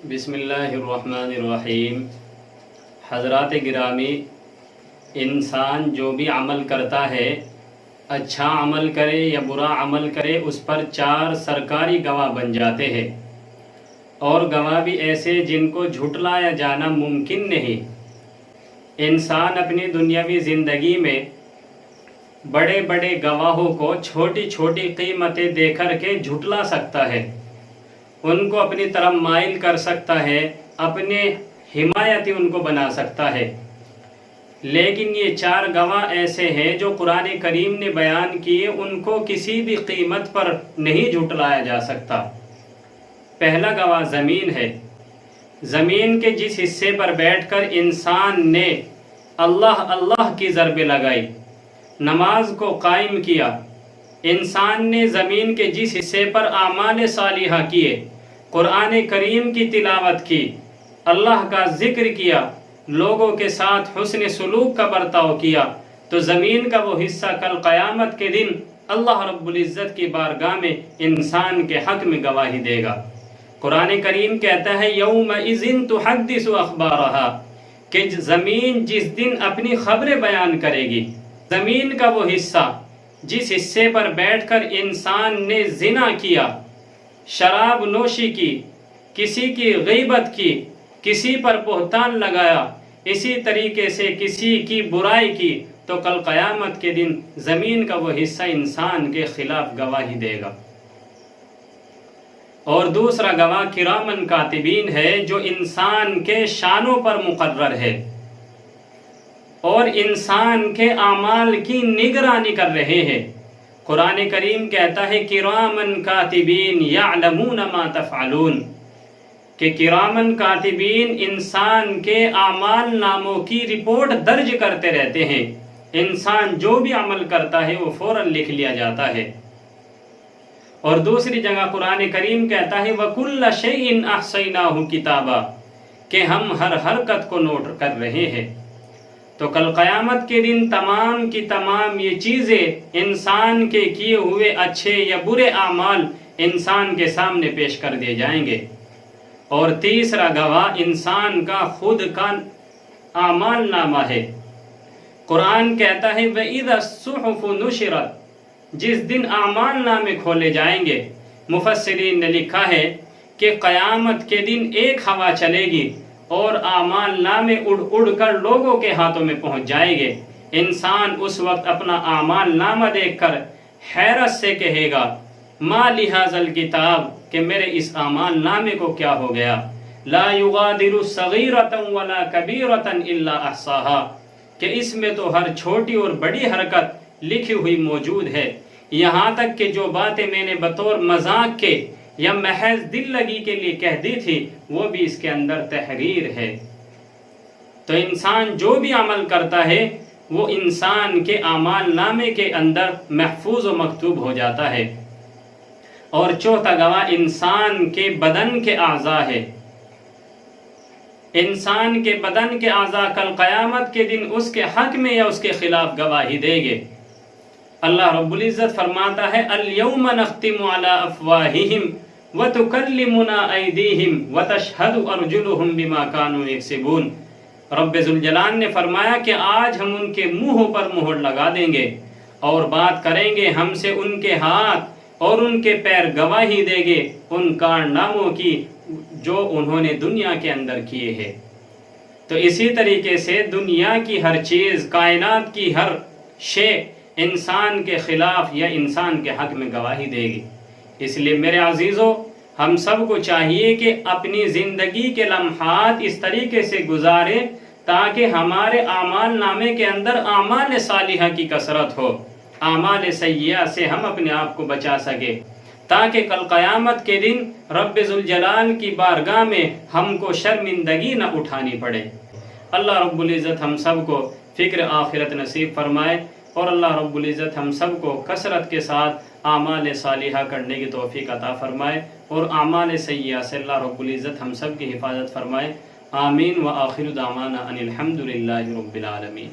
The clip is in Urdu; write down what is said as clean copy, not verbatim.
بسم اللہ الرحمن الرحیم۔ حضرات گرامی، انسان جو بھی عمل کرتا ہے، اچھا عمل کرے یا برا عمل کرے، اس پر 4 سرکاری گواہ بن جاتے ہیں، اور گواہ بھی ایسے جن کو جھٹلایا جانا ممکن نہیں۔ انسان اپنی دنیاوی زندگی میں بڑے بڑے گواہوں کو چھوٹی چھوٹی قیمتیں دے کر کے جھٹلا سکتا ہے، ان کو اپنی طرف مائل کر سکتا ہے، اپنے حمایتی ان کو بنا سکتا ہے۔ لیکن یہ 4 گواہ ایسے ہیں جو قرآن کریم نے بیان کیے، ان کو کسی بھی قیمت پر نہیں جھٹلایا جا سکتا۔ پہلا گواہ زمین ہے۔ زمین کے جس حصے پر بیٹھ کر انسان نے اللہ اللہ کی ضربیں لگائی، نماز کو قائم کیا، انسان نے زمین کے جس حصے پر اعمال صالحہ کیے، قرآن کریم کی تلاوت کی، اللہ کا ذکر کیا، لوگوں کے ساتھ حسن سلوک کا برتاؤ کیا، تو زمین کا وہ حصہ کل قیامت کے دن اللہ رب العزت کی بارگاہ میں انسان کے حق میں گواہی دے گا۔ قرآن کریم کہتا ہے یومئذ تحدث اخبارہا، کہ زمین جس دن اپنی خبریں بیان کرے گی۔ زمین کا وہ حصہ جس حصے پر بیٹھ کر انسان نے زنا کیا، شراب نوشی کی، کسی کی غیبت کی، کسی پر بہتان لگایا، اسی طریقے سے کسی کی برائی کی، تو کل قیامت کے دن زمین کا وہ حصہ انسان کے خلاف گواہی دے گا۔ اور دوسرا گواہ کرامن کاتبین ہے، جو انسان کے شانوں پر مقرر ہے اور انسان کے اعمال کی نگرانی کر رہے ہیں۔ قرآن کریم کہتا ہے کرامن کاتبین یعلمون ما تفعلون، کہ کرامن کاتبین انسان کے اعمال ناموں کی رپورٹ درج کرتے رہتے ہیں۔ انسان جو بھی عمل کرتا ہے وہ فوراً لکھ لیا جاتا ہے۔ اور دوسری جگہ قرآن کریم کہتا ہے وَكُلَّ شَيْءٍ أَحْصَيْنَاهُ كِتَابًا، کہ ہم ہر حرکت کو نوٹ کر رہے ہیں۔ تو کل قیامت کے دن تمام کی تمام یہ چیزیں، انسان کے کیے ہوئے اچھے یا برے اعمال انسان کے سامنے پیش کر دیے جائیں گے۔ اور تیسرا گواہ انسان کا خود کا اعمال نامہ ہے۔ قرآن کہتا ہے وَإِذَا الصُّحُفُ نُشِرَتْ، جس دن اعمال نامے کھولے جائیں گے۔ مفسرین نے لکھا ہے کہ قیامت کے دن ایک ہوا چلے گی اور اعمال نامے اڑ اڑ کر لوگوں کے ہاتھوں میں پہنچ جائے گے۔ انسان اس وقت اپنا اعمال نامہ دیکھ کر حیرت سے کہے گا ما لہذا الکتاب، کہ میرے اس اعمال نامے کو کیا ہو گیا، لا یغادر صغیرۃ ولا کبیرۃ الا احصاها، کہ اس میں تو ہر چھوٹی اور بڑی حرکت لکھی ہوئی موجود ہے، یہاں تک کہ جو باتیں میں نے بطور مذاق کے یا محض دل لگی کے لیے کہہ دی تھی، وہ بھی اس کے اندر تحریر ہے۔ تو انسان جو بھی عمل کرتا ہے وہ انسان کے اعمال نامے کے اندر محفوظ و مکتوب ہو جاتا ہے۔ اور چوتھا گواہ انسان کے بدن کے اعضاء ہے۔ انسان کے بدن کے اعضاء کل قیامت کے دن اس کے حق میں یا اس کے خلاف گواہی دے گے۔ اللہ رب العزت فرماتا ہے اليوم نختم على افواہہم وتکلمنا ایدیہم وتشہد ارجلہم بما كانوا یکسبون۔ رب ذوالجلال نے فرمایا کہ آج ہم ان کے منہوں پر مہر لگا دیں گے اور بات کریں گے ہم سے ان کے ہاتھ اور ان کے پیر گواہی دیں گے ان کارناموں کی جو انہوں نے دنیا کے اندر کیے ہیں۔ تو اسی طریقے سے دنیا کی ہر چیز، کائنات کی ہر شے انسان کے خلاف یا انسان کے حق میں گواہی دے گی۔ اس لیے میرے عزیزو، ہم سب کو چاہیے کہ اپنی زندگی کے لمحات اس طریقے سے گزاریں تاکہ ہمارے اعمال نامے کے اندر اعمال صالحہ کی کثرت ہو، اعمال سیئہ سے ہم اپنے آپ کو بچا سکے، تاکہ کل قیامت کے دن رب ذوالجلال کی بارگاہ میں ہم کو شرمندگی نہ اٹھانی پڑے۔ اللہ رب العزت ہم سب کو فکر آخرت نصیب فرمائے، اور اللہ رب العزت ہم سب کو کثرت کے ساتھ اعمال صالحہ کرنے کی توفیق عطا فرمائے، اور اعمال سیئہ سے اللہ رب العزت ہم سب کی حفاظت فرمائے۔ آمین۔ وآخر دعوانا ان الحمد للہ رب العالمین۔